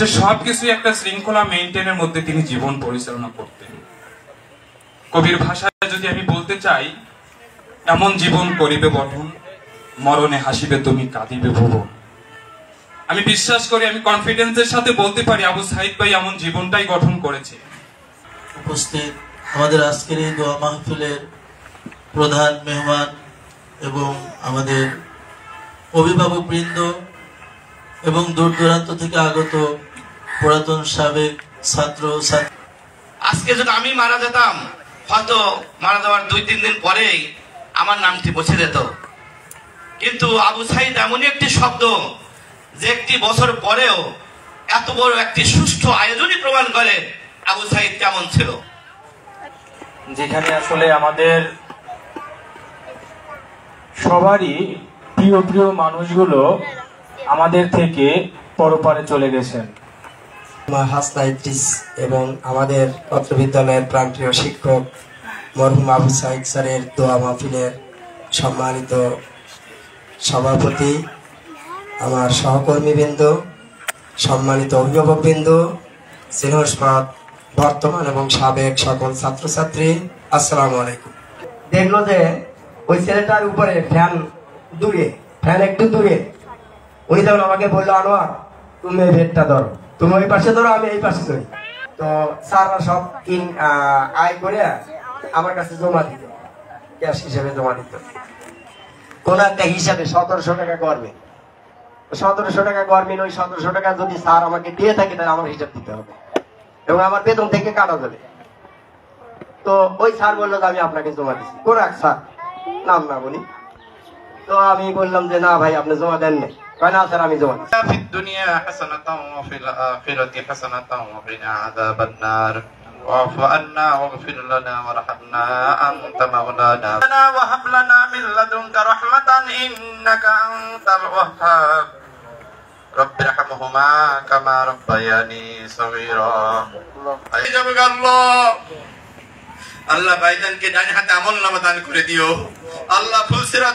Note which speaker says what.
Speaker 1: যে সবকিছু একটা শৃঙ্খলা মেইনটেনের মধ্যে তিনি জীবন পরিচালনা করতেন। কবির ভাষায় যদি আমি বলতে চাই, এমন জীবন করিবে গঠন, মরণে হাসিবে তুমি কাঁদিবে ভুবন। আমি বিশ্বাস করি, আমি কনফিডেন্সের সাথে বলতে পারি আবু সাইদ ভাই এমন জীবনটাই গঠন করেছে।
Speaker 2: উপস্থিত আমাদের আজকের এই দোয়া মাহফিলের প্রধান মেহমান এবং আমাদের অভিভাবক বৃন্দ এবং দূর দূরান্ত থেকে আগত পুরাতন সাবেক ছাত্র ছাত্রী,
Speaker 3: আজকে যদি আমি মারা যেতাম, হয়তো মারা যাওয়ার 2-3 দিন পরেই আমার নামটি মুছে যেত। কিন্তু আবু সাইদ এমনই একটি শব্দ যে একটি বছর পরেও এত বড় একটি সুষ্ঠু আয়োজনই প্রমাণ করে আবু সাইদ কেমন ছিল।
Speaker 4: যেখানে আসলে আমাদের সবারই প্রিয় প্রিয় মানুষগুলো আমাদের থেকে পরপারে চলে গেছেন।
Speaker 5: হাসনা ইদ্রিস এবং আমাদের পত্র বিদ্যালয়ের প্রাণপ্রিয় শিক্ষক মরহুম আবু সাইদ স্যারের দোয়া মাহফিলের সম্মানিত সভাপতি, আমার সহকর্মীবৃন্দ, সম্মানিত অভিভাবকবৃন্দ, স্নেহস্পদ বর্তমান এবং সাবেক সকল ছাত্রছাত্রী, আসসালামু আলাইকুম। দেখলো যে ওই ছেলেটার উপরে ফ্যান একটু দূরে, উনি তখন আমাকে বললো, আনোয়ার তুমি এই ভেটটা ধরো, তুমি ওই পাশে ধরো, আমি এই পাশে ধরি। তো স্যাররা সব আয় করে আমার কাছে জমা দিত, ক্যাশ হিসেবে জমা দিত। কোন একটা হিসাবে 1700 টাকা করবে, 1700 টাকা গরমিন, ওই 1700 টাকা যদি স্যার আমাকে দিয়ে থাকে তাহলে আমার হিসাব দিতে হবে এবং আমার বেতন থেকে কাটা যাবে। তো ওই স্যার বললো যে আমি আপনাকে জমা দিচ্ছি, কোন এক স্যার, নাম না বলি। তো আমি বললাম যে না ভাই আপনি জমা দেন নাই। না স্যার আমি জমা দিচ্ছি।
Speaker 3: ফিদ দুনিয়া হাসানাতাও ওয়া ফিল আখিরাতি হাসানাতাও ওয়া কিনা আযাবান নার واعف عنا واغفر لنا وارحمنا أنت مولانا وهب لنا من لدنك رحمة إنك أنت الوهاب رب ارحمهما كما ربياني صغيرا আল্লাহ ভাইজানকে ডান হাতে আমল নামা দান করে দিও। আল্লাহ ফুলসিরাত